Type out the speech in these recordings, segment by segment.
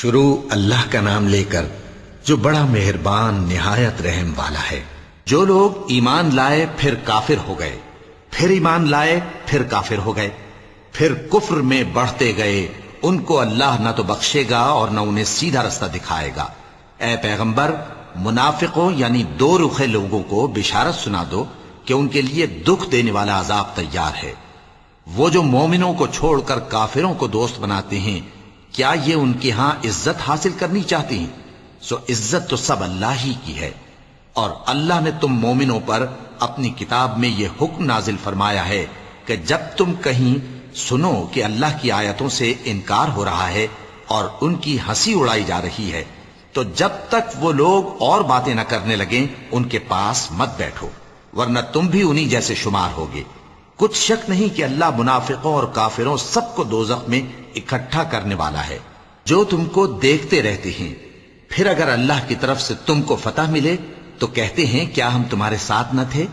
شروع اللہ کا نام لے کر جو بڑا مہربان نہایت رحم والا ہے۔ جو لوگ ایمان لائے پھر کافر ہو گئے، پھر ایمان لائے پھر کافر ہو گئے، پھر کفر میں بڑھتے گئے، ان کو اللہ نہ تو بخشے گا اور نہ انہیں سیدھا رستہ دکھائے گا۔ اے پیغمبر، منافقوں یعنی دو رخے لوگوں کو بشارت سنا دو کہ ان کے لیے دکھ دینے والا عذاب تیار ہے۔ وہ جو مومنوں کو چھوڑ کر کافروں کو دوست بناتے ہیں، کیا یہ ان کے ہاں عزت حاصل کرنی چاہتے ہیں؟ سو عزت تو سب اللہ ہی کی ہے۔ اور اللہ نے تم مومنوں پر اپنی کتاب میں یہ حکم نازل فرمایا ہے کہ جب تم کہیں سنو کہ اللہ کی آیتوں سے انکار ہو رہا ہے اور ان کی ہنسی اڑائی جا رہی ہے، تو جب تک وہ لوگ اور باتیں نہ کرنے لگیں ان کے پاس مت بیٹھو، ورنہ تم بھی انہی جیسے شمار ہوگے۔ کچھ شک نہیں کہ اللہ منافقوں اور کافروں سب کو دوزخ میں اکٹھا کرنے والا ہے۔ جو تم کو دیکھتے رہتے ہیں، پھر اگر اللہ کی طرف سے تم کو فتح ملے تو کہتے ہیں کیا ہم تمہارے ساتھ نہ تھے؟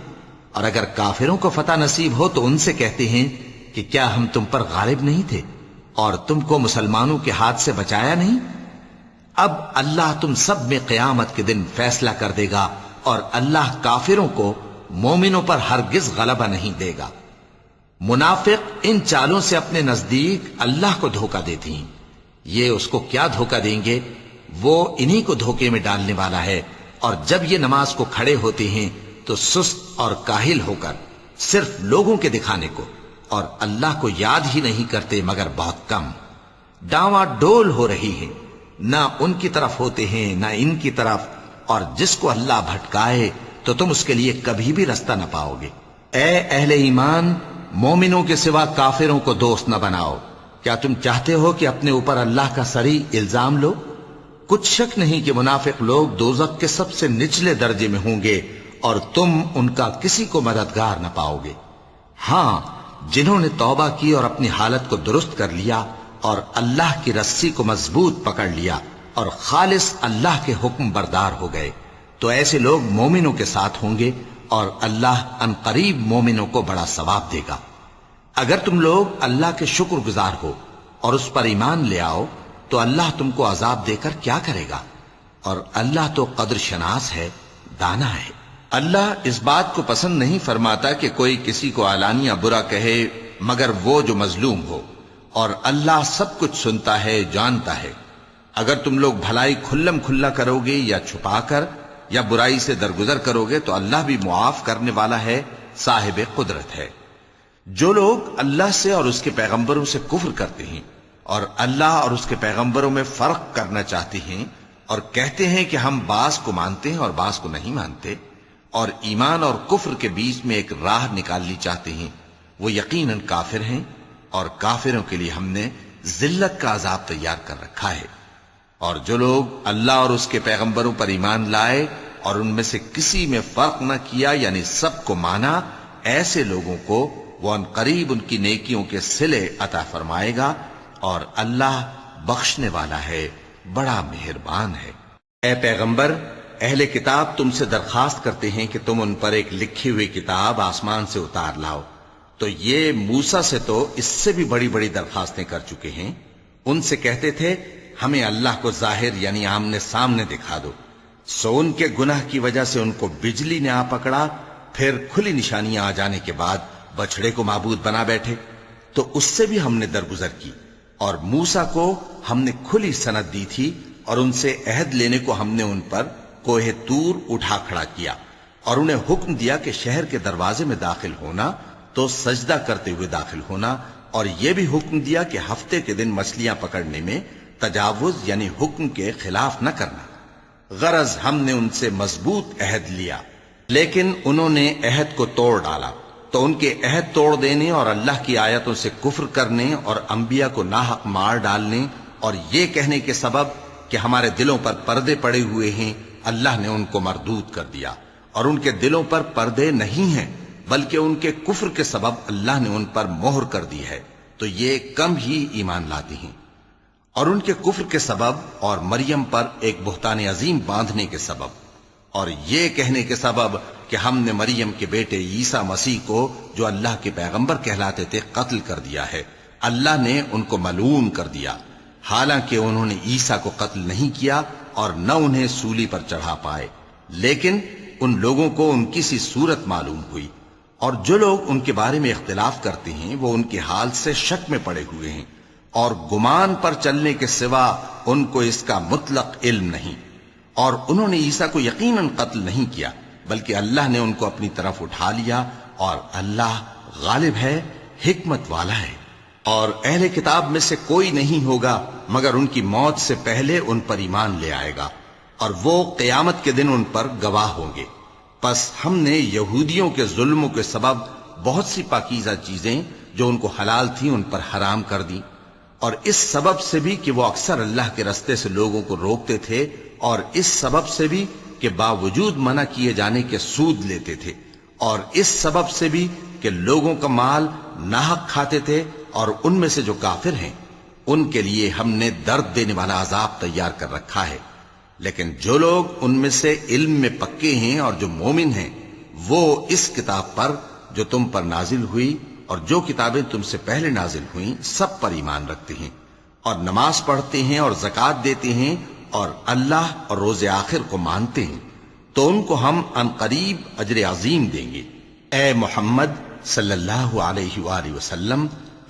اور اگر کافروں کو فتح نصیب ہو تو ان سے کہتے ہیں کہ کیا ہم تم پر غالب نہیں تھے اور تم کو مسلمانوں کے ہاتھ سے بچایا نہیں؟ اب اللہ تم سب میں قیامت کے دن فیصلہ کر دے گا، اور اللہ کافروں کو مومنوں پر ہرگز غلبہ نہیں دے گا۔ منافق ان چالوں سے اپنے نزدیک اللہ کو دھوکہ دیتی ہیں۔ یہ اس کو کیا دھوکہ دیں گے؟ وہ انہی کو دھوکے میں ڈالنے والا ہے۔ اور جب یہ نماز کو کھڑے ہوتے ہیں تو سست اور کاہل ہو کر، صرف لوگوں کے دکھانے کو، اور اللہ کو یاد ہی نہیں کرتے مگر بہت کم۔ ڈاواں ڈول ہو رہی ہے، نہ ان کی طرف ہوتے ہیں نہ ان کی طرف، اور جس کو اللہ بھٹکائے تو تم اس کے لیے کبھی بھی رستہ نہ پاؤ گے۔ اے اہل ایمان، مومنوں کے سوا کافروں کو دوست نہ بناؤ۔ کیا تم چاہتے ہو کہ اپنے اوپر اللہ کا صریح الزام لو؟ کچھ شک نہیں کہ منافق لوگ دوزخ کے سب سے نچلے درجے میں ہوں گے، اور تم ان کا کسی کو مددگار نہ پاؤ گے۔ ہاں، جنہوں نے توبہ کی اور اپنی حالت کو درست کر لیا اور اللہ کی رسی کو مضبوط پکڑ لیا اور خالص اللہ کے حکم بردار ہو گئے، تو ایسے لوگ مومنوں کے ساتھ ہوں گے، اور اللہ ان قریب مومنوں کو بڑا ثواب دے گا۔ اگر تم لوگ اللہ کے شکر گزار ہو اور اس پر ایمان لے آؤ تو اللہ تم کو عذاب دے کر کیا کرے گا؟ اور اللہ تو قدر شناس ہے، دانا ہے۔ اللہ اس بات کو پسند نہیں فرماتا کہ کوئی کسی کو علانیہ برا کہے مگر وہ جو مظلوم ہو، اور اللہ سب کچھ سنتا ہے، جانتا ہے۔ اگر تم لوگ بھلائی کھلم کھلا کرو گے یا چھپا کر یا برائی سے درگزر کرو گے تو اللہ بھی معاف کرنے والا ہے، صاحب قدرت ہے۔ جو لوگ اللہ سے اور اس کے پیغمبروں سے کفر کرتے ہیں اور اللہ اور اس کے پیغمبروں میں فرق کرنا چاہتے ہیں اور کہتے ہیں کہ ہم بعض کو مانتے ہیں اور بعض کو نہیں مانتے، اور ایمان اور کفر کے بیچ میں ایک راہ نکالنی چاہتے ہیں، وہ یقیناً کافر ہیں، اور کافروں کے لیے ہم نے ذلت کا عذاب تیار کر رکھا ہے۔ اور جو لوگ اللہ اور اس کے پیغمبروں پر ایمان لائے اور ان میں سے کسی میں فرق نہ کیا یعنی سب کو مانا، ایسے لوگوں کو وہ ان قریب ان کی نیکیوں کے صلے عطا فرمائے گا، اور اللہ بخشنے والا ہے، بڑا مہربان ہے۔ اے پیغمبر، اہل کتاب تم سے درخواست کرتے ہیں کہ تم ان پر ایک لکھی ہوئی کتاب آسمان سے اتار لاؤ، تو یہ موسیٰ سے تو اس سے بھی بڑی بڑی درخواستیں کر چکے ہیں۔ ان سے کہتے تھے ہمیں اللہ کو ظاہر یعنی آمنے سامنے دکھا دو، سو ان کے گناہ کی وجہ سے ان کو بجلی نے آ پکڑا، پھر کھلی نشانیاں آ جانے کے بعد بچڑے کو معبود بنا بیٹھے، تو اس سے بھی ہم نے درگزر کی۔ اور موسیٰ کو ہم نے کھلی سند دی تھی، اور ان سے عہد لینے کو ہم نے ان پر کوہ طور اٹھا کھڑا کیا، اور انہیں حکم دیا کہ شہر کے دروازے میں داخل ہونا تو سجدہ کرتے ہوئے داخل ہونا، اور یہ بھی حکم دیا کہ ہفتے کے دن مچھلیاں پکڑنے میں تجاوز یعنی حکم کے خلاف نہ کرنا۔ غرض ہم نے ان سے مضبوط عہد لیا، لیکن انہوں نے عہد کو توڑ ڈالا، تو ان کے عہد توڑ دینے اور اللہ کی آیتوں سے کفر کرنے اور انبیاء کو ناحق مار ڈالنے اور یہ کہنے کے سبب کہ ہمارے دلوں پر پردے پڑے ہوئے ہیں، اللہ نے ان کو مردود کر دیا۔ اور ان کے دلوں پر پردے نہیں ہیں بلکہ ان کے کفر کے سبب اللہ نے ان پر مہر کر دی ہے، تو یہ کم ہی ایمان لاتے ہیں۔ اور ان کے کفر کے سبب اور مریم پر ایک بہتان عظیم باندھنے کے سبب اور یہ کہنے کے سبب کہ ہم نے مریم کے بیٹے عیسیٰ مسیح کو جو اللہ کے پیغمبر کہلاتے تھے قتل کر دیا ہے، اللہ نے ان کو ملعون کر دیا۔ حالانکہ انہوں نے عیسیٰ کو قتل نہیں کیا اور نہ انہیں سولی پر چڑھا پائے، لیکن ان لوگوں کو ان کی سی صورت معلوم ہوئی، اور جو لوگ ان کے بارے میں اختلاف کرتے ہیں وہ ان کے حال سے شک میں پڑے ہوئے ہیں، اور گمان پر چلنے کے سوا ان کو اس کا مطلق علم نہیں۔ اور انہوں نے عیسیٰ کو یقیناً قتل نہیں کیا، بلکہ اللہ نے ان کو اپنی طرف اٹھا لیا، اور اللہ غالب ہے، حکمت والا ہے۔ اور اہل کتاب میں سے کوئی نہیں ہوگا مگر ان کی موت سے پہلے ان پر ایمان لے آئے گا، اور وہ قیامت کے دن ان پر گواہ ہوں گے۔ پس ہم نے یہودیوں کے ظلموں کے سبب بہت سی پاکیزہ چیزیں جو ان کو حلال تھیں ان پر حرام کر دیں، اور اس سبب سے بھی کہ وہ اکثر اللہ کے رستے سے لوگوں کو روکتے تھے، اور اس سبب سے بھی کہ باوجود منع کیے جانے کے سود لیتے تھے، اور اس سبب سے بھی کہ لوگوں کا مال ناحق کھاتے تھے، اور ان میں سے جو کافر ہیں ان کے لیے ہم نے درد دینے والا عذاب تیار کر رکھا ہے۔ لیکن جو لوگ ان میں سے علم میں پکے ہیں اور جو مومن ہیں، وہ اس کتاب پر جو تم پر نازل ہوئی اور جو کتابیں تم سے پہلے نازل ہوئیں سب پر ایمان رکھتے ہیں، اور نماز پڑھتے ہیں اور زکوٰۃ دیتے ہیں، اور اللہ اور روز آخر کو مانتے ہیں، تو ان کو ہم عنقریب اجر عظیم دیں گے۔ اے محمد صلی اللہ علیہ وآلہ وسلم،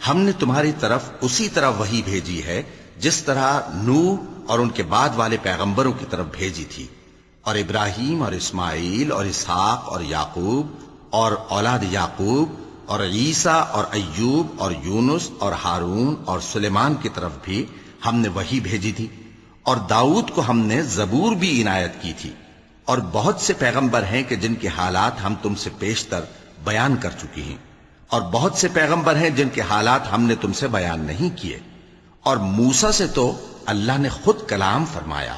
ہم نے تمہاری طرف اسی طرح وحی بھیجی ہے جس طرح نوح اور ان کے بعد والے پیغمبروں کی طرف بھیجی تھی، اور ابراہیم اور اسماعیل اور اسحاق اور یعقوب اور اولاد یعقوب اور عیسیٰ اور ایوب اور یونس اور ہارون اور سلیمان کی طرف بھی ہم نے وحی بھیجی تھی، اور داؤد کو ہم نے زبور بھی عنایت کی تھی، اور بہت سے پیغمبر ہیں کہ جن کے حالات ہم تم سے پیشتر بیان کر چکی ہیں، اور بہت سے پیغمبر ہیں جن کے حالات ہم نے تم سے بیان نہیں کیے، اور موسیٰ سے تو اللہ نے خود کلام فرمایا۔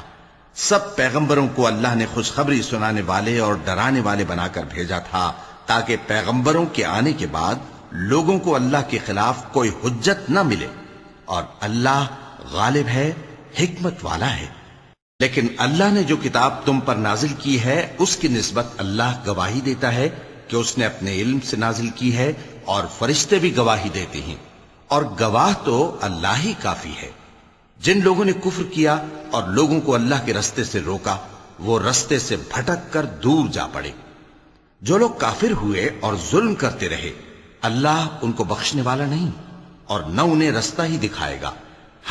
سب پیغمبروں کو اللہ نے خوشخبری سنانے والے اور ڈرانے والے بنا کر بھیجا تھا، تاکہ پیغمبروں کے آنے کے بعد لوگوں کو اللہ کے خلاف کوئی حجت نہ ملے، اور اللہ غالب ہے، حکمت والا ہے۔ لیکن اللہ نے جو کتاب تم پر نازل کی ہے اس کی نسبت اللہ گواہی دیتا ہے کہ اس نے اپنے علم سے نازل کی ہے، اور فرشتے بھی گواہی دیتے ہیں، اور گواہ تو اللہ ہی کافی ہے۔ جن لوگوں نے کفر کیا اور لوگوں کو اللہ کے رستے سے روکا، وہ رستے سے بھٹک کر دور جا پڑے۔ جو لوگ کافر ہوئے اور ظلم کرتے رہے، اللہ ان کو بخشنے والا نہیں، اور نہ انہیں رستہ ہی دکھائے گا،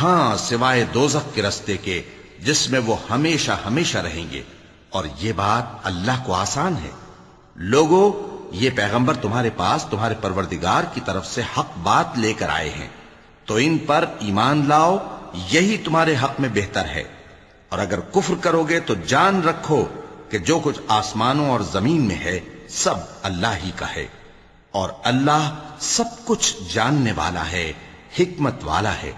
ہاں سوائے دوزخ کے رستے کے جس میں وہ ہمیشہ ہمیشہ رہیں گے، اور یہ بات اللہ کو آسان ہے۔ لوگو، یہ پیغمبر تمہارے پاس تمہارے پروردگار کی طرف سے حق بات لے کر آئے ہیں، تو ان پر ایمان لاؤ، یہی تمہارے حق میں بہتر ہے، اور اگر کفر کرو گے تو جان رکھو کہ جو کچھ آسمانوں اور زمین میں ہے سب اللہ ہی کا ہے، اور اللہ سب کچھ جاننے والا ہے، حکمت والا ہے۔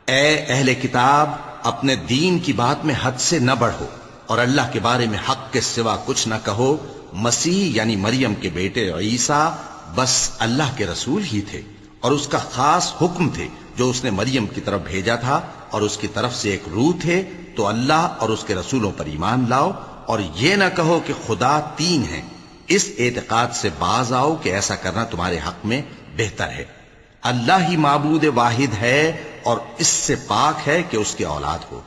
اے اہل کتاب، اپنے دین کی بات میں حد سے نہ بڑھو، اور اللہ کے بارے میں حق کے سوا کچھ نہ کہو۔ مسیح یعنی مریم کے بیٹے عیسیٰ بس اللہ کے رسول ہی تھے، اور اس کا خاص حکم تھے جو اس نے مریم کی طرف بھیجا تھا، اور اس کی طرف سے ایک روح تھے، تو اللہ اور اس کے رسولوں پر ایمان لاؤ، اور یہ نہ کہو کہ خدا تین ہیں۔ اس اعتقاد سے باز آؤ کہ ایسا کرنا تمہارے حق میں بہتر ہے۔ اللہ ہی معبود واحد ہے، اور اس سے پاک ہے کہ اس کی اولاد ہو۔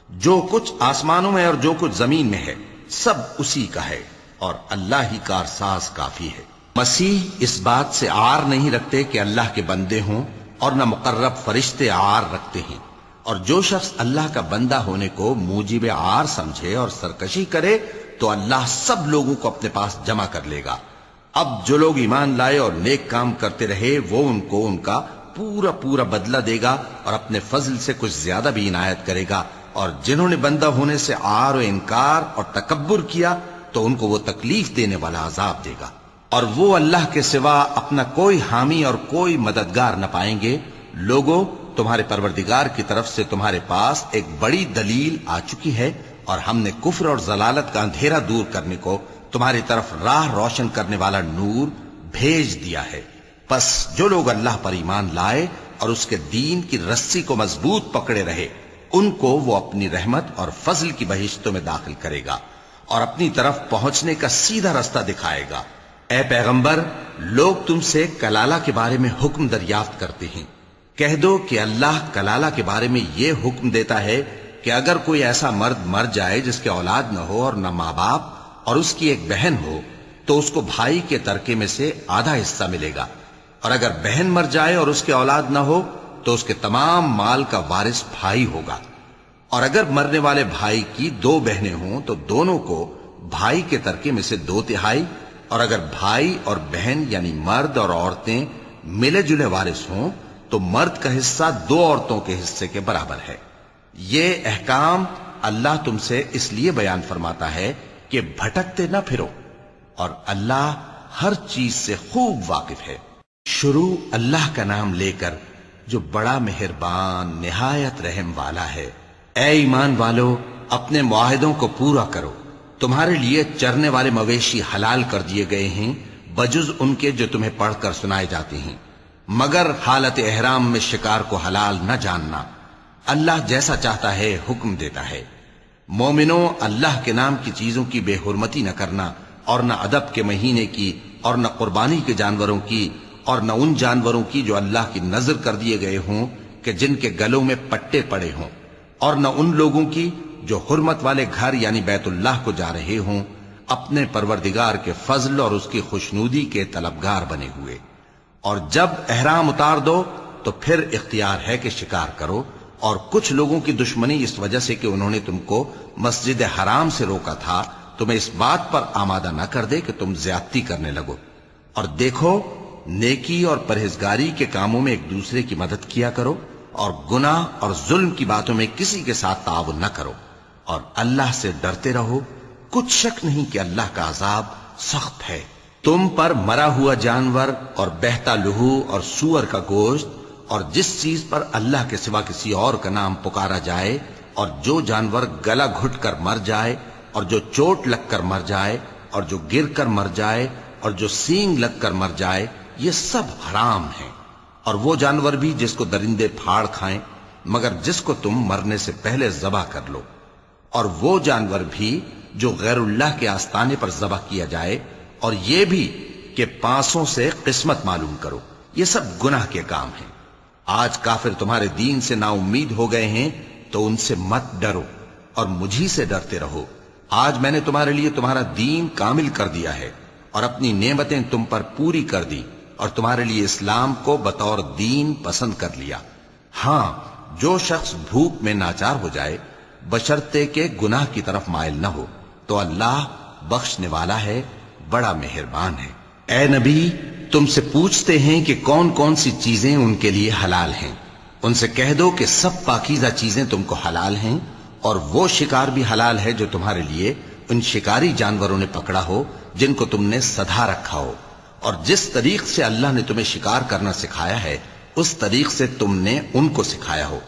جو کچھ آسمانوں میں اور جو کچھ زمین میں ہے سب اسی کا ہے، اور اللہ ہی کارساز کافی ہے۔ مسیح اس بات سے عار نہیں رکھتے کہ اللہ کے بندے ہوں، اور نہ مقرب فرشتے عار رکھتے ہیں، اور جو شخص اللہ کا بندہ ہونے کو موجب عار سمجھے اور سرکشی کرے تو اللہ سب لوگوں کو اپنے پاس جمع کر لے گا۔ اب جو لوگ ایمان لائے اور نیک کام کرتے رہے وہ ان کو ان کا پورا پورا بدلہ دے گا، اور اپنے فضل سے کچھ زیادہ بھی عنایت کرے گا، اور جنہوں نے بندہ ہونے سے عار و انکار اور تکبر کیا تو ان کو وہ تکلیف دینے والا عذاب دے گا، اور وہ اللہ کے سوا اپنا کوئی حامی اور کوئی مددگار نہ پائیں گے۔ لوگوں، تمہارے پروردگار کی طرف سے تمہارے پاس ایک بڑی دلیل آ چکی ہے، اور ہم نے کفر اور ضلالت کا اندھیرا دور کرنے کو تمہاری طرف راہ روشن کرنے والا نور بھیج دیا ہے۔ پس جو لوگ اللہ پر ایمان لائے اور اس کے دین کی رسی کو مضبوط پکڑے رہے، ان کو وہ اپنی رحمت اور فضل کی بہشتوں میں داخل کرے گا، اور اپنی طرف پہنچنے کا سیدھا راستہ دکھائے گا۔ اے پیغمبر، لوگ تم سے کلالہ کے بارے میں حکم دریافت کرتے ہیں، کہہ دو کہ اللہ کلالہ کے بارے میں یہ حکم دیتا ہے کہ اگر کوئی ایسا مرد مر جائے جس کے اولاد نہ ہو اور نہ ماں باپ اور اس کی ایک بہن ہو تو اس کو بھائی کے ترکے میں سے آدھا حصہ ملے گا، اور اگر بہن مر جائے اور اس کے اولاد نہ ہو تو اس کے تمام مال کا وارث بھائی ہوگا، اور اگر مرنے والے بھائی کی 2 بہنیں ہوں تو دونوں کو بھائی کے ترکے میں سے 2/3، اور اگر بھائی اور بہن یعنی مرد اور عورتیں ملے جلے وارث ہوں تو مرد کا حصہ 2 عورتوں کے حصے کے برابر ہے۔ یہ احکام اللہ تم سے اس لیے بیان فرماتا ہے کہ بھٹکتے نہ پھرو، اور اللہ ہر چیز سے خوب واقف ہے۔ شروع اللہ کا نام لے کر جو بڑا مہربان نہایت رحم والا ہے۔ اے ایمان والو، اپنے معاہدوں کو پورا کرو۔ تمہارے لیے چرنے والے مویشی حلال کر دیے گئے ہیں بجز ان کے جو تمہیں پڑھ کر سنائے جاتے ہیں، مگر حالت احرام میں شکار کو حلال نہ جاننا۔ اللہ جیسا چاہتا ہے حکم دیتا ہے۔ مومنوں، اللہ کے نام کی چیزوں کی بے حرمتی نہ کرنا، اور نہ ادب کے مہینے کی، اور نہ قربانی کے جانوروں کی، اور نہ ان جانوروں کی جو اللہ کی نذر کر دیے گئے ہوں کہ جن کے گلوں میں پٹے پڑے ہوں، اور نہ ان لوگوں کی جو حرمت والے گھر یعنی بیت اللہ کو جا رہے ہوں اپنے پروردگار کے فضل اور اس کی خوشنودی کے طلبگار بنے ہوئے۔ اور جب احرام اتار دو تو پھر اختیار ہے کہ شکار کرو، اور کچھ لوگوں کی دشمنی اس وجہ سے کہ انہوں نے تم کو مسجد حرام سے روکا تھا تمہیں اس بات پر آمادہ نہ کر دے کہ تم زیادتی کرنے لگو۔ اور دیکھو، نیکی اور پرہیزگاری کے کاموں میں ایک دوسرے کی مدد کیا کرو، اور گناہ اور ظلم کی باتوں میں کسی کے ساتھ تعاون نہ کرو، اور اللہ سے ڈرتے رہو۔ کچھ شک نہیں کہ اللہ کا عذاب سخت ہے۔ تم پر مرا ہوا جانور اور بہتا لہو اور سور کا گوشت اور جس چیز پر اللہ کے سوا کسی اور کا نام پکارا جائے، اور جو جانور گلا گھٹ کر مر جائے، اور جو چوٹ لگ کر مر جائے، اور جو گر کر مر جائے، اور جو سینگ لگ کر مر جائے، یہ سب حرام ہیں۔ اور وہ جانور بھی جس کو درندے پھاڑ کھائیں، مگر جس کو تم مرنے سے پہلے ذبح کر لو، اور وہ جانور بھی جو غیر اللہ کے آستانے پر ذبح کیا جائے، اور یہ بھی کہ پانسوں سے قسمت معلوم کرو۔ یہ سب گناہ کے کام ہیں۔ آج کافر تمہارے دین سے نا امید ہو گئے ہیں تو ان سے مت ڈرو اور مجھی سے ڈرتے رہو۔ آج میں نے تمہارے لیے تمہارا دین کامل کر دیا ہے اور اپنی نعمتیں تم پر پوری کر دی، اور تمہارے لیے اسلام کو بطور دین پسند کر لیا۔ ہاں، جو شخص بھوک میں ناچار ہو جائے بشرطے کہ گناہ کی طرف مائل نہ ہو تو اللہ بخشنے والا ہے، بڑا مہربان ہے۔ اے نبی، تم سے پوچھتے ہیں کہ کون کون سی چیزیں ان کے لیے حلال ہیں۔ ان سے کہہ دو کہ سب پاکیزہ چیزیں تم کو حلال ہیں، اور وہ شکار بھی حلال ہے جو تمہارے لیے ان شکاری جانوروں نے پکڑا ہو جن کو تم نے سدھا رکھا ہو، اور جس طریق سے اللہ نے تمہیں شکار کرنا سکھایا ہے اس طریق سے تم نے ان کو سکھایا ہو۔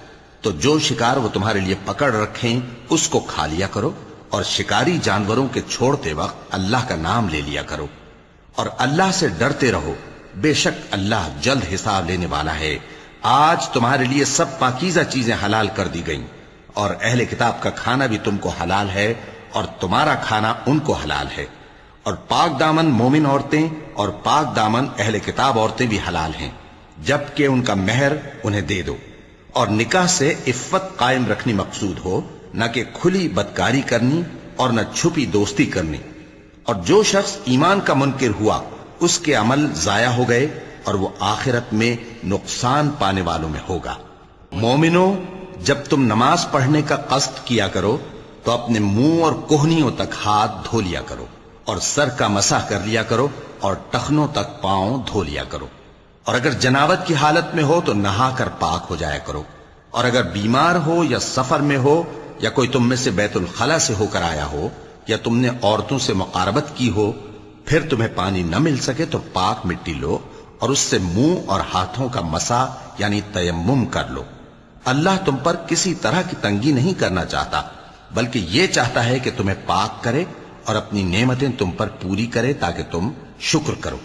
تو جو شکار وہ تمہارے لیے پکڑ رکھیں اس کو کھا لیا کرو، اور شکاری جانوروں کے چھوڑتے وقت اللہ کا نام لے لیا کرو، اور اللہ سے ڈرتے رہو، بے شک اللہ جلد حساب لینے والا ہے۔ آج تمہارے لیے سب پاکیزہ چیزیں حلال کر دی گئیں، اور اہل کتاب کا کھانا بھی تم کو حلال ہے، اور تمہارا کھانا ان کو حلال ہے، اور پاک دامن مومن عورتیں اور پاک دامن اہل کتاب عورتیں بھی حلال ہیں، جبکہ ان کا مہر انہیں دے دو، اور نکاح سے عفت قائم رکھنی مقصود ہو، نہ کہ کھلی بدکاری کرنی اور نہ چھپی دوستی کرنی۔ اور جو شخص ایمان کا منکر ہوا اس کے عمل ضائع ہو گئے، اور وہ آخرت میں نقصان پانے والوں میں ہوگا۔ مومنوں، جب تم نماز پڑھنے کا قصد کیا کرو تو اپنے منہ اور کوہنیوں تک ہاتھ دھو لیا کرو، اور سر کا مسح کر لیا کرو، اور ٹخنوں تک پاؤں دھو لیا کرو، اور اگر جنابت کی حالت میں ہو تو نہا کر پاک ہو جایا کرو، اور اگر بیمار ہو یا سفر میں ہو یا کوئی تم میں سے بیت الخلا سے ہو کر آیا ہو یا تم نے عورتوں سے مقاربت کی ہو، پھر تمہیں پانی نہ مل سکے تو پاک مٹی لو اور اس سے منہ اور ہاتھوں کا مسح یعنی تیمم کر لو۔ اللہ تم پر کسی طرح کی تنگی نہیں کرنا چاہتا، بلکہ یہ چاہتا ہے کہ تمہیں پاک کرے اور اپنی نعمتیں تم پر پوری کرے تاکہ تم شکر کرو۔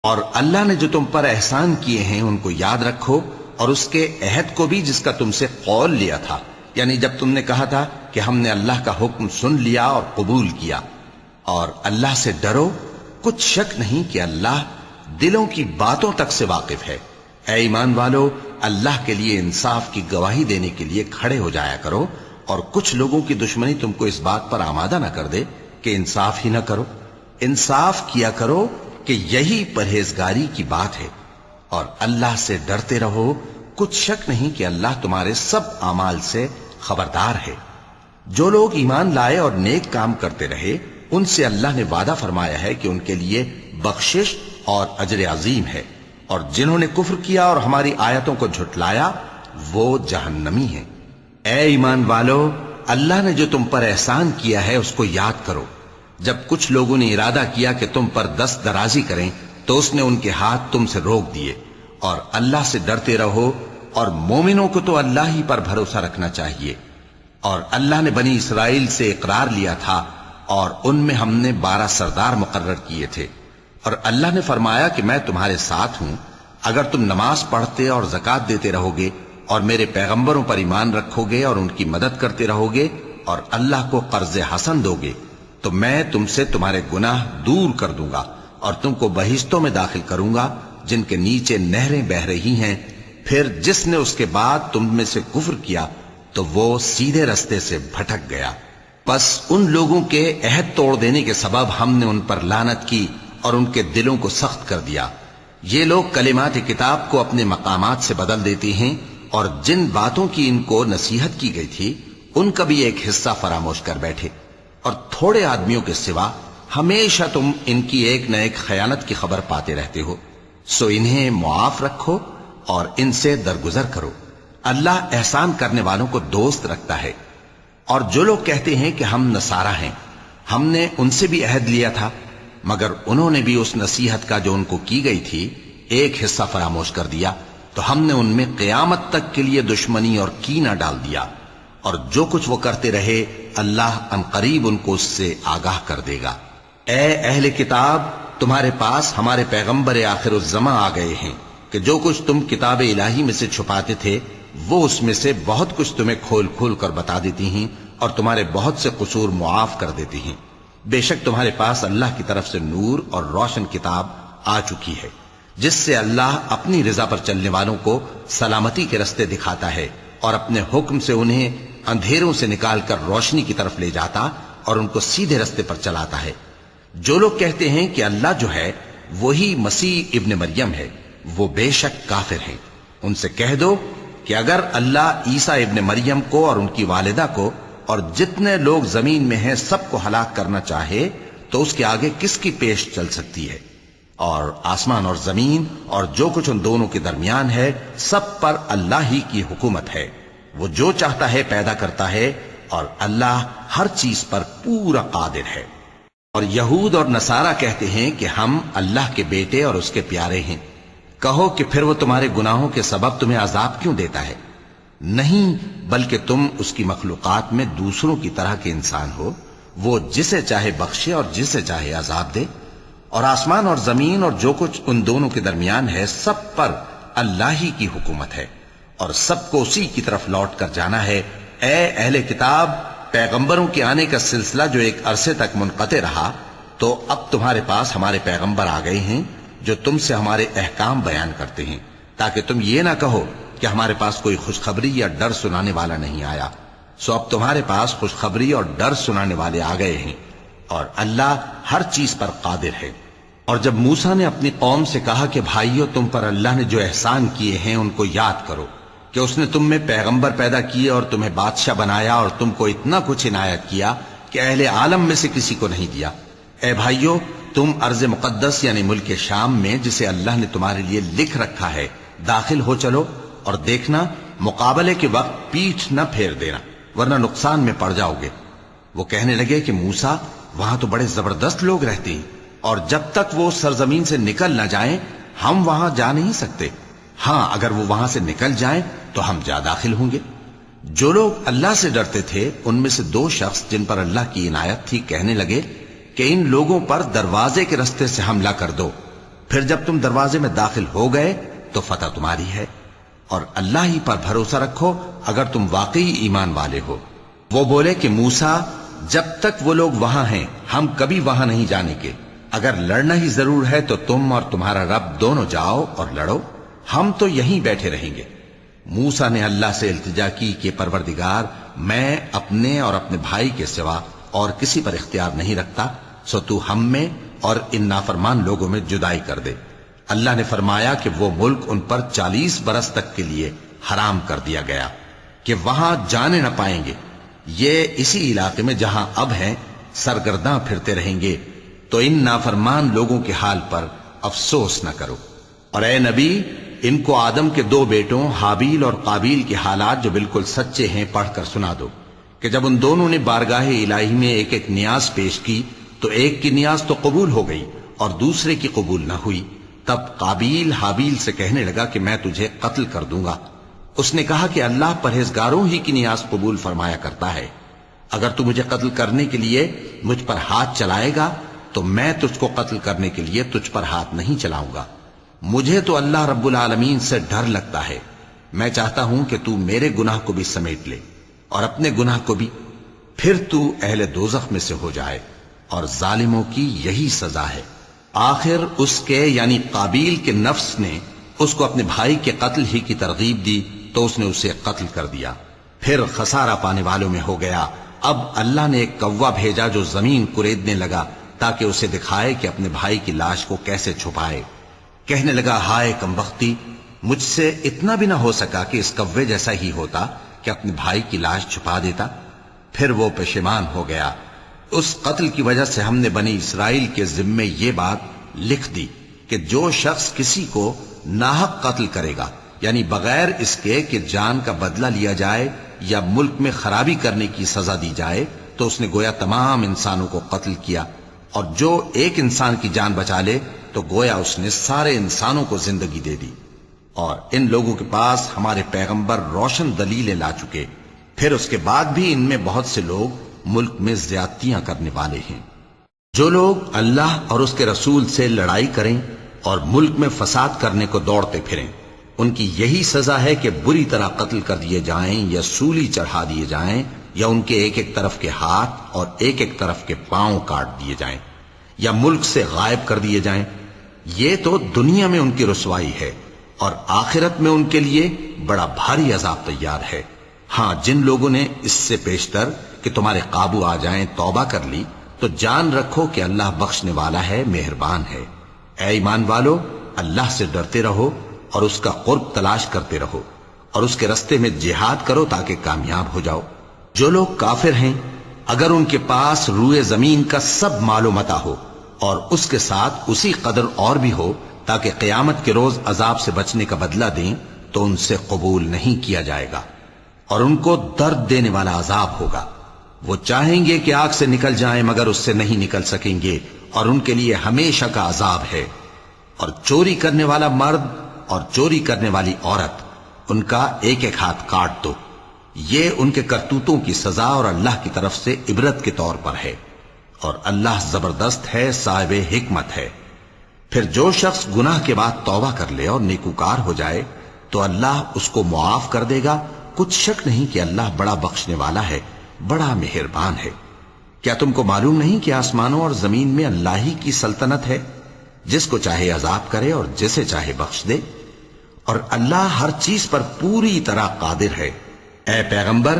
اور اللہ نے جو تم پر احسان کیے ہیں ان کو یاد رکھو، اور اس کے عہد کو بھی جس کا تم سے قول لیا تھا، یعنی جب تم نے کہا تھا کہ ہم نے اللہ کا حکم سن لیا اور قبول کیا۔ اور اللہ سے ڈرو، کچھ شک نہیں کہ اللہ دلوں کی باتوں تک سے واقف ہے۔ اے ایمان والو، اللہ کے لیے انصاف کی گواہی دینے کے لیے کھڑے ہو جایا کرو، اور کچھ لوگوں کی دشمنی تم کو اس بات پر آمادہ نہ کر دے کہ انصاف ہی نہ کرو۔ انصاف کیا کرو کہ یہی پرہیزگاری کی بات ہے، اور اللہ سے ڈرتے رہو، کچھ شک نہیں کہ اللہ تمہارے سب اعمال سے خبردار ہے۔ جو لوگ ایمان لائے اور نیک کام کرتے رہے، ان سے اللہ نے وعدہ فرمایا ہے کہ ان کے لیے بخشش اور اجر عظیم ہے، اور جنہوں نے کفر کیا اور ہماری آیتوں کو جھٹلایا وہ جہنمی ہیں۔ اے ایمان والو، اللہ نے جو تم پر احسان کیا ہے اس کو یاد کرو۔ جب کچھ لوگوں نے ارادہ کیا کہ تم پر دست درازی کریں تو اس نے ان کے ہاتھ تم سے روک دیے، اور اللہ سے ڈرتے رہو، اور مومنوں کو تو اللہ ہی پر بھروسہ رکھنا چاہیے۔ اور اللہ نے بنی اسرائیل سے اقرار لیا تھا، اور ان میں ہم نے 12 سردار مقرر کیے تھے، اور اللہ نے فرمایا کہ میں تمہارے ساتھ ہوں، اگر تم نماز پڑھتے اور زکوٰۃ دیتے رہو گے اور میرے پیغمبروں پر ایمان رکھو گے اور ان کی مدد کرتے رہو گے اور اللہ کو قرض حسن دو گے، تو میں تم سے تمہارے گناہ دور کر دوں گا اور تم کو بہشتوں میں داخل کروں گا جن کے نیچے نہریں بہہ رہی ہیں۔ پھر جس نے اس کے بعد تم میں سے کفر کیا تو وہ سیدھے رستے سے بھٹک گیا۔ پس ان لوگوں کے عہد توڑ دینے کے سبب ہم نے ان پر لعنت کی اور ان کے دلوں کو سخت کر دیا۔ یہ لوگ کلمات کتاب کو اپنے مقامات سے بدل دیتے ہیں، اور جن باتوں کی ان کو نصیحت کی گئی تھی ان کا بھی ایک حصہ فراموش کر بیٹھے، اور تھوڑے آدمیوں کے سوا ہمیشہ تم ان کی ایک نہ ایک خیانت کی خبر پاتے رہتے ہو۔ سو انہیں معاف رکھو اور ان سے درگزر کرو، اللہ احسان کرنے والوں کو دوست رکھتا ہے۔ اور جو لوگ کہتے ہیں کہ ہم نصارہ ہیں، ہم نے ان سے بھی عہد لیا تھا، مگر انہوں نے بھی اس نصیحت کا جو ان کو کی گئی تھی ایک حصہ فراموش کر دیا، تو ہم نے ان میں قیامت تک کے لیے دشمنی اور کینہ ڈال دیا، اور جو کچھ وہ کرتے رہے اللہ عنقریب ان کو اس سے آگاہ کر دے گا۔ اے اہل کتاب، تمہارے پاس ہمارے پیغمبر آخر الزماں آ گئے ہیں کہ جو کچھ تم کتاب الہی میں سے چھپاتے تھے وہ اس میں سے بہت کچھ تمہیں کھول کھول کر بتا دیتی ہیں، اور تمہارے بہت سے قصور معاف کر دیتی ہیں۔ بے شک تمہارے پاس اللہ کی طرف سے نور اور روشن کتاب آ چکی ہے، جس سے اللہ اپنی رضا پر چلنے والوں کو سلامتی کے رستے دکھاتا ہے، اور اپنے حکم سے انہیں اندھیروں سے نکال کر روشنی کی طرف لے جاتا اور ان کو سیدھے رستے پر چلاتا ہے۔ جو لوگ کہتے ہیں کہ اللہ جو ہے وہی مسیح ابن مریم ہے، وہ بے شک کافر ہیں۔ ان سے کہہ دو کہ اگر اللہ عیسیٰ ابن مریم کو اور ان کی والدہ کو اور جتنے لوگ زمین میں ہیں سب کو ہلاک کرنا چاہے تو اس کے آگے کس کی پیش چل سکتی ہے؟ اور آسمان اور زمین اور جو کچھ ان دونوں کے درمیان ہے سب پر اللہ ہی کی حکومت ہے۔ وہ جو چاہتا ہے پیدا کرتا ہے، اور اللہ ہر چیز پر پورا قادر ہے۔ اور یہود اور نصارہ کہتے ہیں کہ ہم اللہ کے بیٹے اور اس کے پیارے ہیں۔ کہو کہ پھر وہ تمہارے گناہوں کے سبب تمہیں عذاب کیوں دیتا ہے؟ نہیں، بلکہ تم اس کی مخلوقات میں دوسروں کی طرح کے انسان ہو، وہ جسے چاہے بخشے اور جسے چاہے عذاب دے۔ اور آسمان اور زمین اور جو کچھ ان دونوں کے درمیان ہے سب پر اللہ ہی کی حکومت ہے، اور سب کو اسی کی طرف لوٹ کر جانا ہے۔ اے اہل کتاب، پیغمبروں کے آنے کا سلسلہ جو ایک عرصے تک منقطع رہا، تو اب تمہارے پاس ہمارے پیغمبر آ گئے ہیں جو تم سے ہمارے احکام بیان کرتے ہیں، تاکہ تم یہ نہ کہو کہ ہمارے پاس کوئی خوشخبری یا ڈر سنانے والا نہیں آیا۔ سو اب تمہارے پاس خوشخبری اور ڈر سنانے والے آ گئے ہیں، اور اللہ ہر چیز پر قادر ہے۔ اور جب موسیٰ نے اپنی قوم سے کہا کہ بھائیو، تم پر اللہ نے جو احسان کیے ہیں ان کو یاد کرو، کہ اس نے تم میں پیغمبر پیدا کیے اور تمہیں بادشاہ بنایا اور تم کو اتنا کچھ عنایت کیا کہ اہل عالم میں سے کسی کو نہیں دیا۔ اے بھائیو، تم ارض مقدس یعنی ملک شام میں جسے اللہ نے تمہارے لیے لکھ رکھا ہے داخل ہو چلو، اور دیکھنا مقابلے کے وقت پیٹھ نہ پھیر دینا، ورنہ نقصان میں پڑ جاؤ گے۔ وہ کہنے لگے کہ موسیٰ، وہاں تو بڑے زبردست لوگ رہتے ہیں، اور جب تک وہ سرزمین سے نکل نہ جائیں ہم وہاں جا نہیں سکتے۔ ہاں، اگر وہ وہاں سے نکل جائیں تو ہم جا داخل ہوں گے۔ جو لوگ اللہ سے ڈرتے تھے ان میں سے 2 شخص جن پر اللہ کی عنایت تھی کہنے لگے کہ ان لوگوں پر دروازے کے رستے سے حملہ کر دو، پھر جب تم دروازے میں داخل ہو گئے تو فتح تمہاری ہے، اور اللہ ہی پر بھروسہ رکھو اگر تم واقعی ایمان والے ہو۔ وہ بولے کہ موسیٰ، جب تک وہ لوگ وہاں ہیں ہم کبھی وہاں نہیں جانے کے، اگر لڑنا ہی ضرور ہے تو تم اور تمہارا رب دونوں جاؤ اور لڑو، ہم تو یہیں بیٹھے رہیں گے۔ موسیٰ نے اللہ سے التجا کی کہ پروردگار، میں اپنے اور اپنے بھائی کے سوا اور کسی پر اختیار نہیں رکھتا، سو تو ہم میں اور ان نافرمان لوگوں میں جدائی کر دے۔ اللہ نے فرمایا کہ وہ ملک ان پر 40 برس تک کے لیے حرام کر دیا گیا کہ وہاں جانے نہ پائیں گے۔ یہ اسی علاقے میں جہاں اب ہیں سرگرداں پھرتے رہیں گے، تو ان نافرمان لوگوں کے حال پر افسوس نہ کرو۔ اور اے نبی، ان کو آدم کے 2 بیٹوں حابیل اور قابیل کے حالات جو بالکل سچے ہیں پڑھ کر سنا دو کہ جب ان دونوں نے بارگاہ الہی میں ایک ایک نیاز پیش کی تو ایک کی نیاز تو قبول ہو گئی اور دوسرے کی قبول نہ ہوئی۔ تب قابیل حابیل سے کہنے لگا کہ میں تجھے قتل کر دوں گا۔ اس نے کہا کہ اللہ پرہیزگاروں ہی کی نیاز قبول فرمایا کرتا ہے، اگر تو مجھے قتل کرنے کے لیے مجھ پر ہاتھ چلائے گا تو میں تجھ کو قتل کرنے کے لیے تجھ پر ہاتھ نہیں چلاؤں گا۔ مجھے تو اللہ رب العالمین سے ڈر لگتا ہے، میں چاہتا ہوں کہ تو میرے گناہ کو بھی سمیٹ لے اور اپنے گناہ کو بھی، پھر تو اہل دوزخ میں سے ہو جائے، اور ظالموں کی یہی سزا ہے۔ آخر اس کے یعنی قابیل کے نفس نے اس کو اپنے بھائی کے قتل ہی کی ترغیب دی تو اس نے اسے قتل کر دیا، پھر خسارہ پانے والوں میں ہو گیا۔ اب اللہ نے ایک کوا بھیجا جو زمین کریدنے لگا تاکہ اسے دکھائے کہ اپنے بھائی کی لاش کو کیسے چھپائے۔ کہنے لگا، ہائے کمبختی، مجھ سے اتنا بھی نہ ہو سکا کہ اس کوے جیسا ہی ہوتا کہ اپنے بھائی کی لاش چھپا دیتا۔ پھر وہ پشیمان ہو گیا۔ اس قتل کی وجہ سے ہم نے بنی اسرائیل کے ذمے یہ بات لکھ دی کہ جو شخص کسی کو ناحق قتل کرے گا، یعنی بغیر اس کے کہ جان کا بدلہ لیا جائے یا ملک میں خرابی کرنے کی سزا دی جائے، تو اس نے گویا تمام انسانوں کو قتل کیا، اور جو ایک انسان کی جان بچا لے تو گویا اس نے سارے انسانوں کو زندگی دے دی۔ اور ان لوگوں کے پاس ہمارے پیغمبر روشن دلیلیں لا چکے، پھر اس کے بعد بھی ان میں بہت سے لوگ ملک میں زیادتیاں کرنے والے ہیں۔ جو لوگ اللہ اور اس کے رسول سے لڑائی کریں اور ملک میں فساد کرنے کو دوڑتے پھریں، ان کی یہی سزا ہے کہ بری طرح قتل کر دیے جائیں یا سولی چڑھا دیے جائیں، یا ان کے ایک ایک طرف کے ہاتھ اور ایک ایک طرف کے پاؤں کاٹ دیے جائیں، یا ملک سے غائب کر دیے جائیں۔ یہ تو دنیا میں ان کی رسوائی ہے، اور آخرت میں ان کے لیے بڑا بھاری عذاب تیار ہے۔ ہاں، جن لوگوں نے اس سے پیشتر کہ تمہارے قابو آ جائیں توبہ کر لی تو جان رکھو کہ اللہ بخشنے والا ہے، مہربان ہے۔ اے ایمان والو، اللہ سے ڈرتے رہو اور اس کا قرب تلاش کرتے رہو، اور اس کے رستے میں جہاد کرو تاکہ کامیاب ہو جاؤ۔ جو لوگ کافر ہیں، اگر ان کے پاس روئے زمین کا سب مال و متاع ہو اور اس کے ساتھ اسی قدر اور بھی ہو تاکہ قیامت کے روز عذاب سے بچنے کا بدلہ دیں، تو ان سے قبول نہیں کیا جائے گا، اور ان کو درد دینے والا عذاب ہوگا۔ وہ چاہیں گے کہ آگ سے نکل جائیں مگر اس سے نہیں نکل سکیں گے، اور ان کے لیے ہمیشہ کا عذاب ہے۔ اور چوری کرنے والا مرد اور چوری کرنے والی عورت، ان کا ایک ایک ہاتھ کاٹ دو۔ یہ ان کے کرتوتوں کی سزا اور اللہ کی طرف سے عبرت کے طور پر ہے، اور اللہ زبردست ہے، صاحب حکمت ہے۔ پھر جو شخص گناہ کے بعد توبہ کر لے اور نیکوکار ہو جائے تو اللہ اس کو معاف کر دے گا۔ کچھ شک نہیں کہ اللہ بڑا بخشنے والا ہے، بڑا مہربان ہے۔ کیا تم کو معلوم نہیں کہ آسمانوں اور زمین میں اللہ ہی کی سلطنت ہے، جس کو چاہے عذاب کرے اور جسے چاہے بخش دے، اور اللہ ہر چیز پر پوری طرح قادر ہے۔ اے پیغمبر،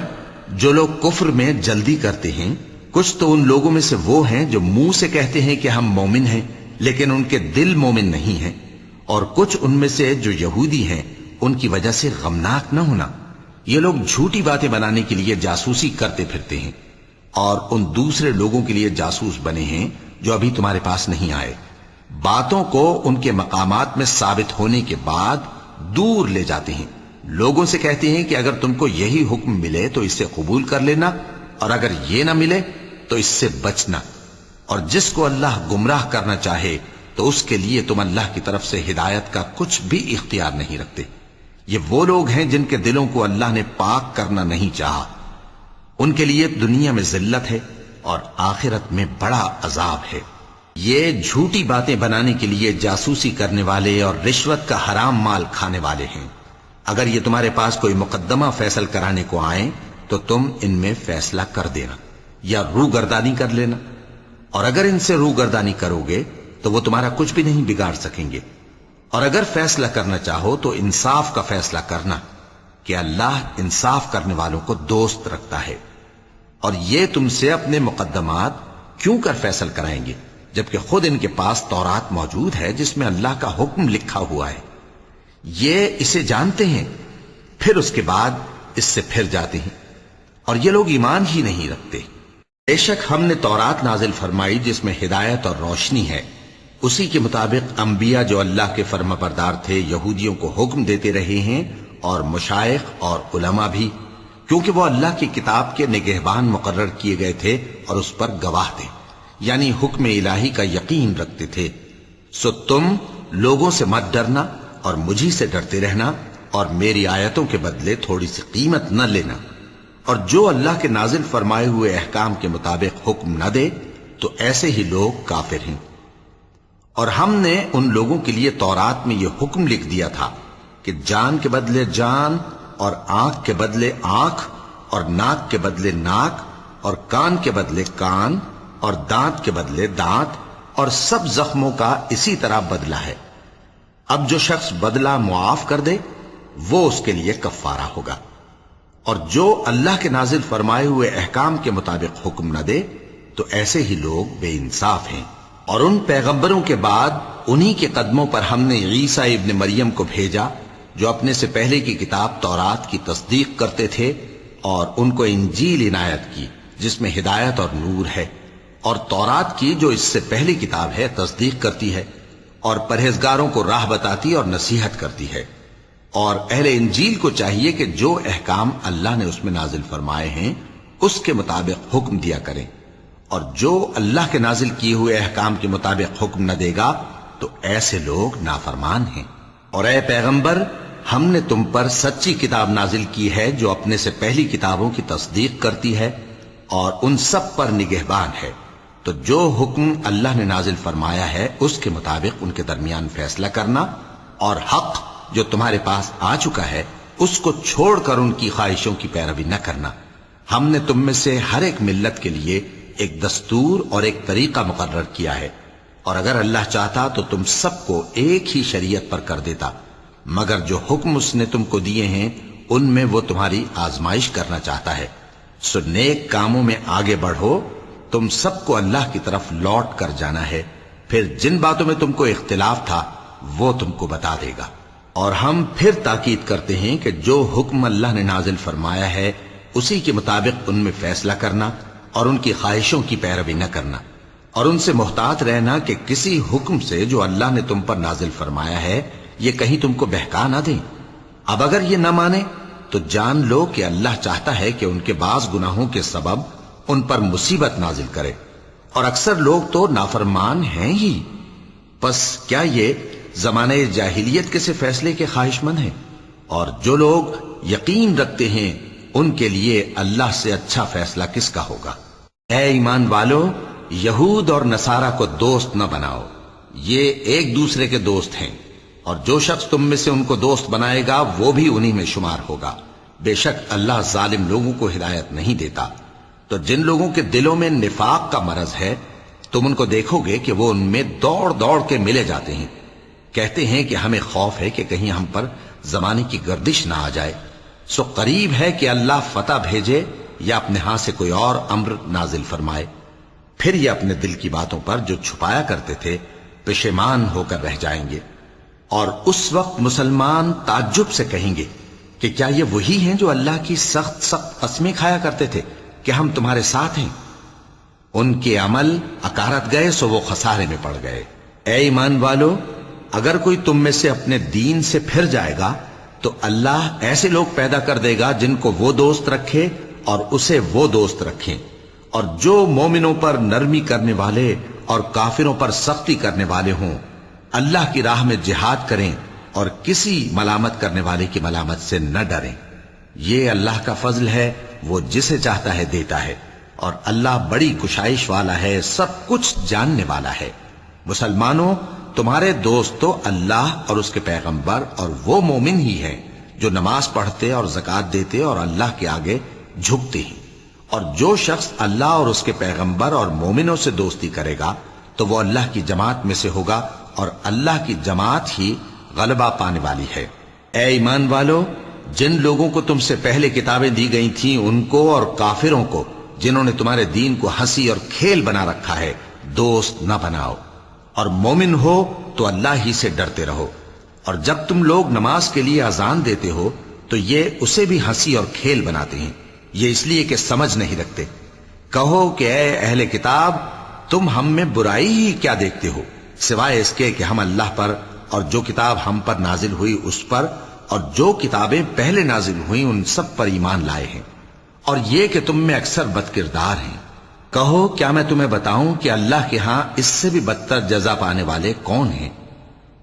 جو لوگ کفر میں جلدی کرتے ہیں، کچھ تو ان لوگوں میں سے وہ ہیں جو منہ سے کہتے ہیں کہ ہم مومن ہیں لیکن ان کے دل مومن نہیں ہیں، اور کچھ ان میں سے جو یہودی ہیں، ان کی وجہ سے غمناک نہ ہونا۔ یہ لوگ جھوٹی باتیں بنانے کے لیے جاسوسی کرتے پھرتے ہیں، اور ان دوسرے لوگوں کے لیے جاسوس بنے ہیں جو ابھی تمہارے پاس نہیں آئے۔ باتوں کو ان کے مقامات میں ثابت ہونے کے بعد دور لے جاتے ہیں، لوگوں سے کہتے ہیں کہ اگر تم کو یہی حکم ملے تو اسے قبول کر لینا، اور اگر یہ نہ ملے تو اس سے بچنا، اور جس کو اللہ گمراہ کرنا چاہے تو اس کے لیے تم اللہ کی طرف سے ہدایت کا کچھ بھی اختیار نہیں رکھتے۔ یہ وہ لوگ ہیں جن کے دلوں کو اللہ نے پاک کرنا نہیں چاہا، ان کے لیے دنیا میں ذلت ہے اور آخرت میں بڑا عذاب ہے۔ یہ جھوٹی باتیں بنانے کے لیے جاسوسی کرنے والے اور رشوت کا حرام مال کھانے والے ہیں۔ اگر یہ تمہارے پاس کوئی مقدمہ فیصل کرانے کو آئیں تو تم ان میں فیصلہ کر دینا یا روگردانی کر لینا، اور اگر ان سے روگردانی کرو گے تو وہ تمہارا کچھ بھی نہیں بگاڑ سکیں گے، اور اگر فیصلہ کرنا چاہو تو انصاف کا فیصلہ کرنا، کہ اللہ انصاف کرنے والوں کو دوست رکھتا ہے، اور یہ تم سے اپنے مقدمات کیوں کر فیصل کرائیں گے جبکہ خود ان کے پاس تورات موجود ہے جس میں اللہ کا حکم لکھا ہوا ہے۔ یہ اسے جانتے ہیں، پھر اس کے بعد اس سے پھر جاتے ہیں، اور یہ لوگ ایمان ہی نہیں رکھتے۔ بے شک ہم نے تورات نازل فرمائی جس میں ہدایت اور روشنی ہے، اسی کے مطابق انبیاء جو اللہ کے فرما بردار تھے یہودیوں کو حکم دیتے رہے ہیں، اور مشائخ اور علماء بھی، کیونکہ وہ اللہ کی کتاب کے نگہبان مقرر کیے گئے تھے اور اس پر گواہ تھے، یعنی حکم الہی کا یقین رکھتے تھے۔ سو تم لوگوں سے مت ڈرنا اور مجھی سے ڈرتے رہنا، اور میری آیتوں کے بدلے تھوڑی سی قیمت نہ لینا، اور جو اللہ کے نازل فرمائے ہوئے احکام کے مطابق حکم نہ دے تو ایسے ہی لوگ کافر ہیں۔ اور ہم نے ان لوگوں کے لیے تورات میں یہ حکم لکھ دیا تھا کہ جان کے بدلے جان، اور آنکھ کے بدلے آنکھ، اور ناک کے بدلے ناک، اور کان کے بدلے کان، اور دانت کے بدلے دانت، اور سب زخموں کا اسی طرح بدلہ ہے۔ اب جو شخص بدلہ معاف کر دے وہ اس کے لیے کفارہ ہوگا، اور جو اللہ کے نازل فرمائے ہوئے احکام کے مطابق حکم نہ دے تو ایسے ہی لوگ بے انصاف ہیں۔ اور ان پیغمبروں کے بعد انہی کے قدموں پر ہم نے عیسیٰ ابن مریم کو بھیجا جو اپنے سے پہلے کی کتاب تورات کی تصدیق کرتے تھے، اور ان کو انجیل عنایت کی جس میں ہدایت اور نور ہے، اور تورات کی جو اس سے پہلی کتاب ہے تصدیق کرتی ہے، اور پرہیزگاروں کو راہ بتاتی اور نصیحت کرتی ہے۔ اور اہل انجیل کو چاہیے کہ جو احکام اللہ نے اس میں نازل فرمائے ہیں اس کے مطابق حکم دیا کریں، اور جو اللہ کے نازل کیے ہوئے احکام کے مطابق حکم نہ دے گا تو ایسے لوگ نافرمان ہیں۔ اور اے پیغمبر، ہم نے تم پر سچی کتاب نازل کی ہے جو اپنے سے پہلی کتابوں کی تصدیق کرتی ہے اور ان سب پر نگہبان ہے، تو جو حکم اللہ نے نازل فرمایا ہے اس کے مطابق ان کے درمیان فیصلہ کرنا، اور حق جو تمہارے پاس آ چکا ہے اس کو چھوڑ کر ان کی خواہشوں کی پیروی نہ کرنا۔ ہم نے تم میں سے ہر ایک ملت کے لیے ایک دستور اور ایک طریقہ مقرر کیا ہے، اور اگر اللہ چاہتا تو تم سب کو ایک ہی شریعت پر کر دیتا، مگر جو حکم اس نے تم کو دیے ہیں ان میں وہ تمہاری آزمائش کرنا چاہتا ہے۔ سو نیک کاموں میں آگے بڑھو، تم سب کو اللہ کی طرف لوٹ کر جانا ہے، پھر جن باتوں میں تم کو اختلاف تھا وہ تم کو بتا دے گا۔ اور ہم پھر تاکید کرتے ہیں کہ جو حکم اللہ نے نازل فرمایا ہے اسی کے مطابق ان میں فیصلہ کرنا اور ان کی خواہشوں کی پیروی نہ کرنا، اور ان سے محتاط رہنا کہ کسی حکم سے جو اللہ نے تم پر نازل فرمایا ہے یہ کہیں تم کو بہکا نہ دیں۔ اب اگر یہ نہ مانے تو جان لو کہ اللہ چاہتا ہے کہ ان کے بعض گناہوں کے سبب ان پر مصیبت نازل کرے، اور اکثر لوگ تو نافرمان ہیں ہی۔ پس کیا یہ زمانہ جاہلیت کے سے فیصلے کے خواہش مند ہیں؟ اور جو لوگ یقین رکھتے ہیں ان کے لیے اللہ سے اچھا فیصلہ کس کا ہوگا؟ اے ایمان والو، یہود اور نصارہ کو دوست نہ بناؤ، یہ ایک دوسرے کے دوست ہیں، اور جو شخص تم میں سے ان کو دوست بنائے گا وہ بھی انہی میں شمار ہوگا۔ بے شک اللہ ظالم لوگوں کو ہدایت نہیں دیتا۔ تو جن لوگوں کے دلوں میں نفاق کا مرض ہے تم ان کو دیکھو گے کہ وہ ان میں دوڑ دوڑ کے ملے جاتے ہیں، کہتے ہیں کہ ہمیں خوف ہے کہ کہیں ہم پر زمانے کی گردش نہ آ جائے۔ سو قریب ہے کہ اللہ فتح بھیجے یا اپنے ہاں سے کوئی اور امر نازل فرمائے، پھر یہ اپنے دل کی باتوں پر جو چھپایا کرتے تھے پشیمان ہو کر رہ جائیں گے۔ اور اس وقت مسلمان تعجب سے کہیں گے کہ کیا یہ وہی ہیں جو اللہ کی سخت سخت قسمیں کھایا کرتے تھے کہ ہم تمہارے ساتھ ہیں؟ ان کے عمل اکارت گئے سو وہ خسارے میں پڑ گئے۔ اے ایمان والو، اگر کوئی تم میں سے اپنے دین سے پھر جائے گا تو اللہ ایسے لوگ پیدا کر دے گا جن کو وہ دوست رکھے اور اسے وہ دوست رکھیں، اور جو مومنوں پر نرمی کرنے والے اور کافروں پر سختی کرنے والے ہوں، اللہ کی راہ میں جہاد کریں اور کسی ملامت کرنے والے کی ملامت سے نہ ڈریں۔ یہ اللہ کا فضل ہے، وہ جسے چاہتا ہے دیتا ہے، اور اللہ بڑی کشائش والا ہے، سب کچھ جاننے والا ہے۔ مسلمانوں، تمہارے دوست تو اللہ اور اس کے پیغمبر اور وہ مومن ہی ہیں جو نماز پڑھتے اور زکوٰۃ دیتے اور اللہ کے آگے جھکتے ہیں۔ اور جو شخص اللہ اور اس کے پیغمبر اور مومنوں سے دوستی کرے گا تو وہ اللہ کی جماعت میں سے ہوگا، اور اللہ کی جماعت ہی غلبہ پانے والی ہے۔ اے ایمان والو، جن لوگوں کو تم سے پہلے کتابیں دی گئی تھیں ان کو اور کافروں کو جنہوں نے تمہارے دین کو ہنسی اور کھیل بنا رکھا ہے دوست نہ بناؤ، اور مومن ہو تو اللہ ہی سے ڈرتے رہو، اور جب تم لوگ نماز کے لیے اذان دیتے ہو تو یہ اسے بھی ہنسی اور کھیل بناتے ہیں، یہ اس لیے کہ سمجھ نہیں رکھتے۔ کہو کہ اے اہل کتاب، تم ہم میں برائی ہی کیا دیکھتے ہو، سوائے اس کے کہ ہم اللہ پر اور جو کتاب ہم پر نازل ہوئی اس پر اور جو کتابیں پہلے نازل ہوئیں ان سب پر ایمان لائے ہیں، اور یہ کہ تم میں اکثر بد کردار ہیں۔ کہو کیا میں تمہیں بتاؤں کہ اللہ کے ہاں اس سے بھی بدتر جزا پانے والے کون ہیں؟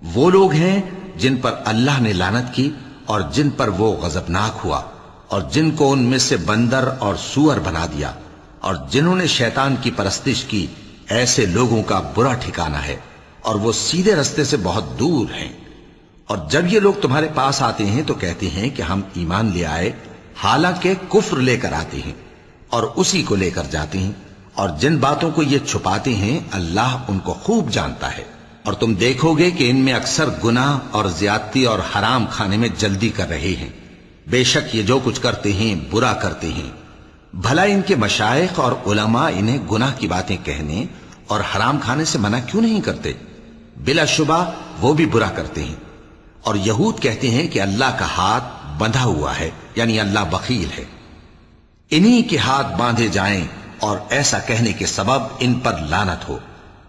وہ لوگ ہیں جن پر اللہ نے لعنت کی اور جن پر وہ غضبناک ہوا، اور جن کو ان میں سے بندر اور سور بنا دیا، اور جنہوں نے شیطان کی پرستش کی، ایسے لوگوں کا برا ٹھکانہ ہے اور وہ سیدھے رستے سے بہت دور ہیں۔ اور جب یہ لوگ تمہارے پاس آتے ہیں تو کہتے ہیں کہ ہم ایمان لے آئے، حالانکہ کفر لے کر آتے ہیں اور اسی کو لے کر جاتے ہیں، اور جن باتوں کو یہ چھپاتے ہیں اللہ ان کو خوب جانتا ہے۔ اور تم دیکھو گے کہ ان میں اکثر گناہ اور زیادتی اور حرام کھانے میں جلدی کر رہے ہیں، بے شک یہ جو کچھ کرتے ہیں برا کرتے ہیں۔ بھلا ان کے مشائخ اور علماء انہیں گناہ کی باتیں کہنے اور حرام کھانے سے منع کیوں نہیں کرتے؟ بلا شبہ وہ بھی برا کرتے ہیں۔ اور یہود کہتے ہیں کہ اللہ کا ہاتھ بندھا ہوا ہے، یعنی اللہ بخیل ہے، انہی کے ہاتھ باندھے جائیں، اور ایسا کہنے کے سبب ان پر لعنت ہو۔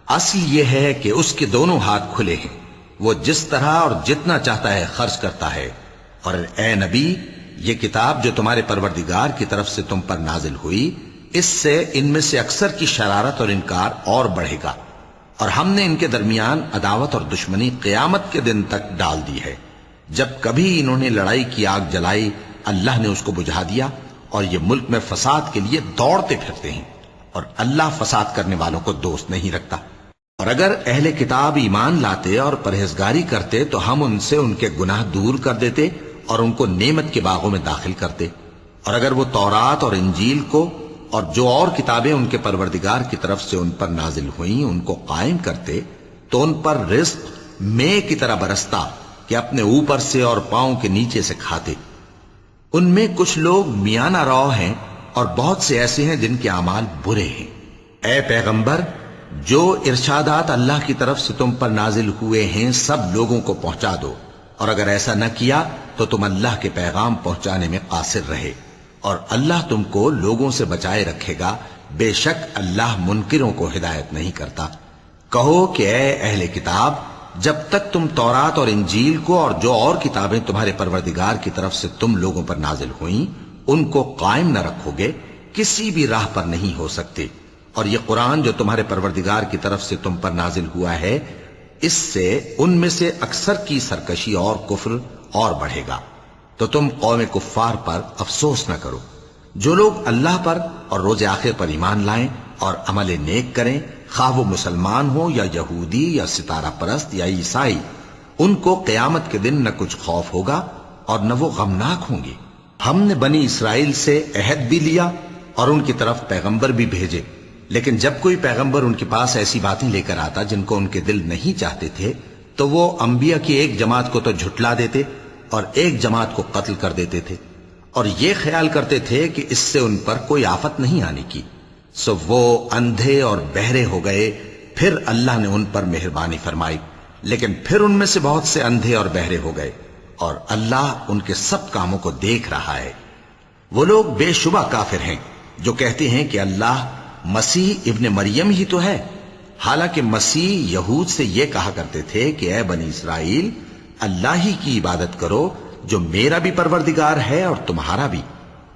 اصل یہ ہے کہ اس کے دونوں ہاتھ کھلے ہیں، وہ جس طرح اور جتنا چاہتا ہے خرچ کرتا ہے۔ اور اے نبی، یہ کتاب جو تمہارے پروردگار کی طرف سے تم پر نازل ہوئی، اس سے ان میں سے اکثر کی شرارت اور انکار اور بڑھے گا، اور ہم نے ان کے درمیان عداوت اور دشمنی قیامت کے دن تک ڈال دی ہے۔ جب کبھی انہوں نے لڑائی کی آگ جلائی، اللہ نے اس کو بجھا دیا، اور یہ ملک میں فساد کے لیے دوڑتے پھرتے ہیں، اور اللہ فساد کرنے والوں کو دوست نہیں رکھتا۔ اور اگر اہل کتاب ایمان لاتے اور پرہیزگاری کرتے تو ہم ان سے ان کے گناہ دور کر دیتے اور ان کو نعمت کے باغوں میں داخل کرتے، اور اگر وہ تورات اور انجیل کو اور جو اور کتابیں ان کے پروردگار کی طرف سے ان پر نازل ہوئیں ان کو قائم کرتے تو ان پر رزق مے کی طرح برستا کہ اپنے اوپر سے اور پاؤں کے نیچے سے کھاتے۔ ان میں کچھ لوگ میانہ رو ہیں اور بہت سے ایسے ہیں جن کے اعمال برے ہیں۔ اے پیغمبر، جو ارشادات اللہ کی طرف سے تم پر نازل ہوئے ہیں سب لوگوں کو پہنچا دو، اور اگر ایسا نہ کیا تو تم اللہ کے پیغام پہنچانے میں قاصر رہے، اور اللہ تم کو لوگوں سے بچائے رکھے گا، بے شک اللہ منکروں کو ہدایت نہیں کرتا۔ کہو کہ اے اہل کتاب، جب تک تم تورات اور انجیل کو اور جو اور کتابیں تمہارے پروردگار کی طرف سے تم لوگوں پر نازل ہوئیں ان کو قائم نہ رکھو گے، کسی بھی راہ پر نہیں ہو سکتے۔ اور یہ قرآن جو تمہارے پروردگار کی طرف سے تم پر نازل ہوا ہے، اس سے ان میں سے اکثر کی سرکشی اور کفر اور بڑھے گا، تو تم قوم کفار پر افسوس نہ کرو۔ جو لوگ اللہ پر اور روز آخر پر ایمان لائیں اور عمل نیک کریں، خواہ وہ مسلمان ہو یا یہودی یا ستارہ پرست یا عیسائی، ان کو قیامت کے دن نہ کچھ خوف ہوگا اور نہ وہ غمناک ہوں گے۔ ہم نے بنی اسرائیل سے عہد بھی لیا اور ان کی طرف پیغمبر بھی بھیجے، لیکن جب کوئی پیغمبر ان کے پاس ایسی باتیں لے کر آتا جن کو ان کے دل نہیں چاہتے تھے تو وہ انبیاء کی ایک جماعت کو تو جھٹلا دیتے اور ایک جماعت کو قتل کر دیتے تھے، اور یہ خیال کرتے تھے کہ اس سے ان پر کوئی آفت نہیں آنے کی، سو وہ اندھے اور بہرے ہو گئے۔ پھر اللہ نے ان پر مہربانی فرمائی، لیکن پھر ان میں سے بہت سے اندھے اور بہرے ہو گئے، اور اللہ ان کے سب کاموں کو دیکھ رہا ہے۔ وہ لوگ بے شبہ کافر ہیں جو کہتے ہیں کہ اللہ مسیح ابن مریم ہی تو ہے، حالانکہ مسیح یہود سے یہ کہا کرتے تھے کہ اے بنی اسرائیل، اللہ ہی کی عبادت کرو جو میرا بھی پروردگار ہے اور تمہارا بھی،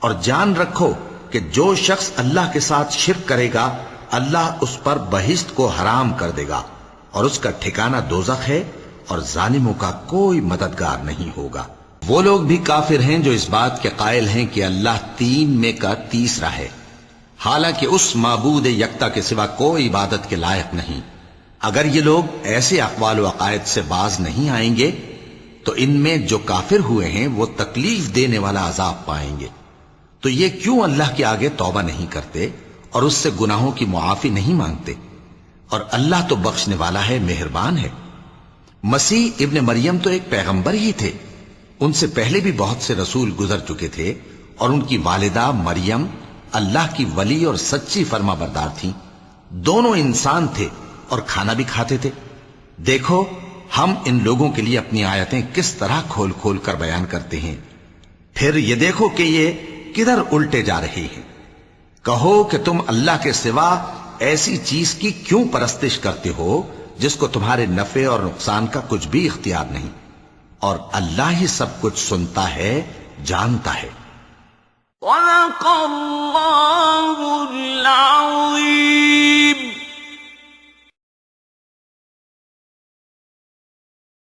اور جان رکھو کہ جو شخص اللہ کے ساتھ شرک کرے گا اللہ اس پر بہشت کو حرام کر دے گا، اور اس کا ٹھکانہ دوزخ ہے، اور ظالموں کا کوئی مددگار نہیں ہوگا۔ وہ لوگ بھی کافر ہیں جو اس بات کے قائل ہیں کہ اللہ تین میں کا تیسرا ہے، حالانکہ اس معبود یکتا کے سوا کوئی عبادت کے لائق نہیں۔ اگر یہ لوگ ایسے اقوال و عقائد سے باز نہیں آئیں گے تو ان میں جو کافر ہوئے ہیں وہ تکلیف دینے والا عذاب پائیں گے۔ تو یہ کیوں اللہ کے آگے توبہ نہیں کرتے اور اس سے گناہوں کی معافی نہیں مانگتے؟ اور اللہ تو بخشنے والا ہے، مہربان ہے۔ مسیح ابن مریم تو ایک پیغمبر ہی تھے، ان سے پہلے بھی بہت سے رسول گزر چکے تھے اور ان کی والدہ مریم اللہ کی ولی اور سچی فرما بردار تھیں. دونوں انسان تھے اور کھانا بھی کھاتے تھے. دیکھو ہم ان لوگوں کے لیے اپنی آیتیں کس طرح کھول کھول کر بیان کرتے ہیں. پھر یہ دیکھو کہ یہ کدھر الٹے جا رہے ہیں. کہو کہ تم اللہ کے سوا ایسی چیز کی کیوں پرستش کرتے ہو جس کو تمہارے نفع اور نقصان کا کچھ بھی اختیار نہیں، اور اللہ ہی سب کچھ سنتا ہے، جانتا ہے. صدق اللہ